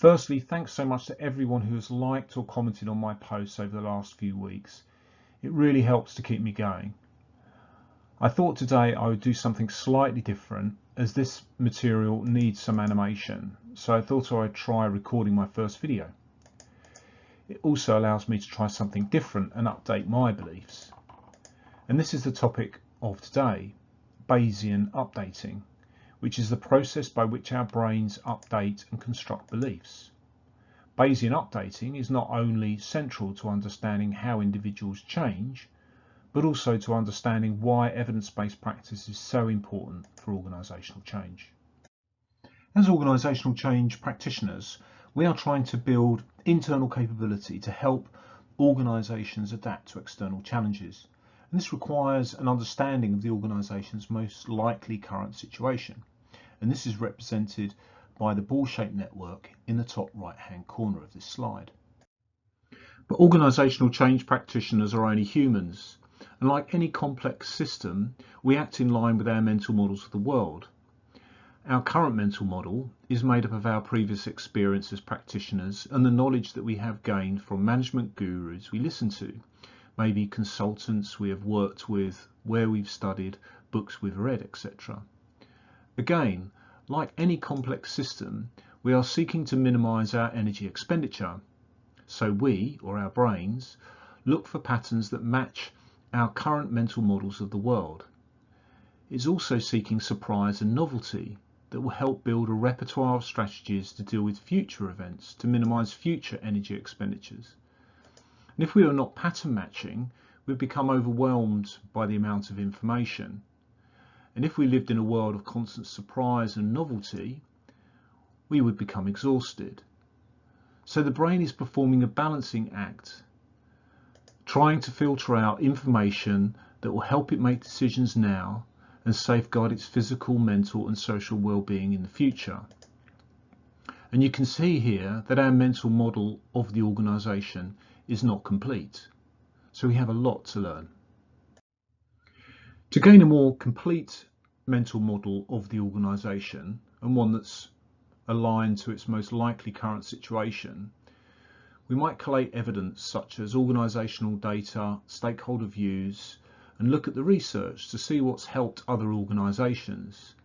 Firstly, thanks so much to everyone who has liked or commented on my posts over the last few weeks. It really helps to keep me going. I thought today I would do something slightly different as this material needs some animation, so I thought I would try recording my first video. It also allows me to try something different and update my beliefs. And this is the topic of today, Bayesian updating, which is the process by which our brains update and construct beliefs. Bayesian updating is not only central to understanding how individuals change, but also to understanding why evidence-based practice is so important for organisational change. As organisational change practitioners, we are trying to build internal capability to help organisations adapt to external challenges. And this requires an understanding of the organisation's most likely current situation. And this is represented by the ball-shaped network in the top right-hand corner of this slide. But organisational change practitioners are only humans, and like any complex system, we act in line with our mental models of the world. Our current mental model is made up of our previous experience as practitioners and the knowledge that we have gained from management gurus we listen to, maybe consultants we have worked with, where we've studied, books we've read, etc. Again, like any complex system, we are seeking to minimise our energy expenditure. So we, or our brains, look for patterns that match our current mental models of the world. It's also seeking surprise and novelty that will help build a repertoire of strategies to deal with future events, to minimise future energy expenditures. And if we are not pattern matching, we become overwhelmed by the amount of information. And if we lived in a world of constant surprise and novelty, we would become exhausted. So the brain is performing a balancing act, trying to filter out information that will help it make decisions now and safeguard its physical, mental and social well-being in the future. And you can see here that our mental model of the organisation is not complete. So we have a lot to learn. To gain a more complete mental model of the organisation, and one that's aligned to its most likely current situation, we might collate evidence such as organisational data, stakeholder views, and look at the research to see what's helped other organisations.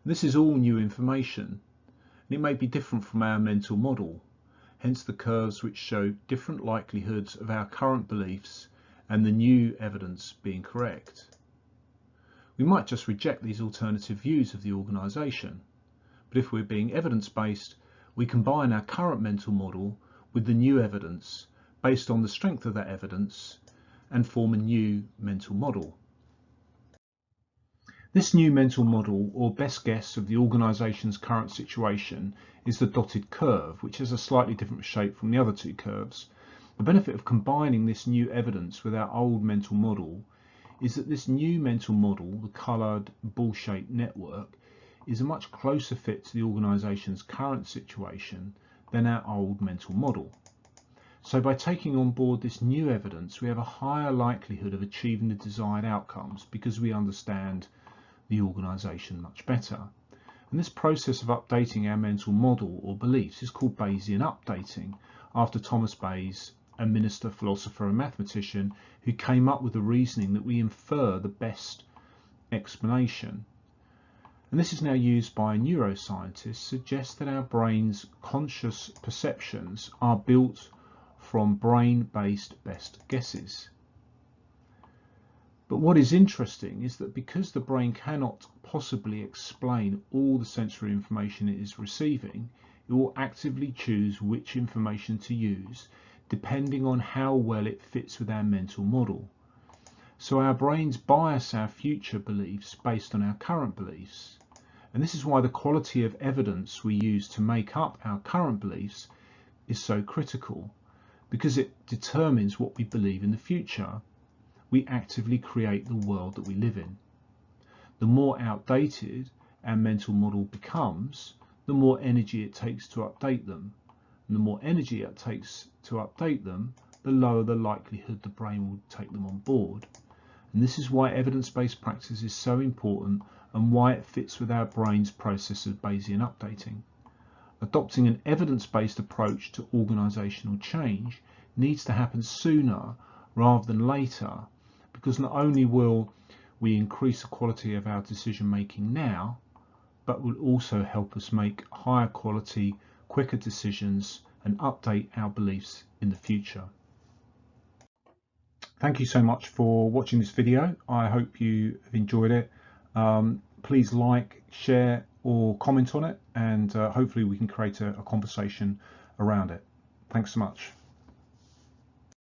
This is all new information, and it may be different from our mental model, hence the curves which show different likelihoods of our current beliefs and the new evidence being correct. We might just reject these alternative views of the organisation, but if we're being evidence-based, we combine our current mental model with the new evidence based on the strength of that evidence and form a new mental model. This new mental model, or best guess of the organisation's current situation, is the dotted curve, which has a slightly different shape from the other two curves. The benefit of combining this new evidence with our old mental model is that this new mental model, the coloured ball-shaped network, is a much closer fit to the organisation's current situation than our old mental model. So by taking on board this new evidence, we have a higher likelihood of achieving the desired outcomes because we understand the organisation much better. And this process of updating our mental model or beliefs is called Bayesian updating, after Thomas Bayes, a minister, philosopher and mathematician who came up with the reasoning that we infer the best explanation. And this is now used by neuroscientists, suggests that our brain's conscious perceptions are built from brain-based best guesses. But what is interesting is that because the brain cannot possibly explain all the sensory information it is receiving, it will actively choose which information to use depending on how well it fits with our mental model. So our brains bias our future beliefs based on our current beliefs. And this is why the quality of evidence we use to make up our current beliefs is so critical, because it determines what we believe in the future. We actively create the world that we live in. The more outdated our mental model becomes, the more energy it takes to update them. And the more energy it takes to update them, the lower the likelihood the brain will take them on board. And this is why evidence-based practice is so important and why it fits with our brain's process of Bayesian updating. Adopting an evidence-based approach to organisational change needs to happen sooner rather than later, because not only will we increase the quality of our decision making now, but will also help us make higher quality, quicker decisions and update our beliefs in the future. Thank you so much for watching this video. I hope you have enjoyed it. Please like, share or comment on it, and hopefully we can create a conversation around it. Thanks so much.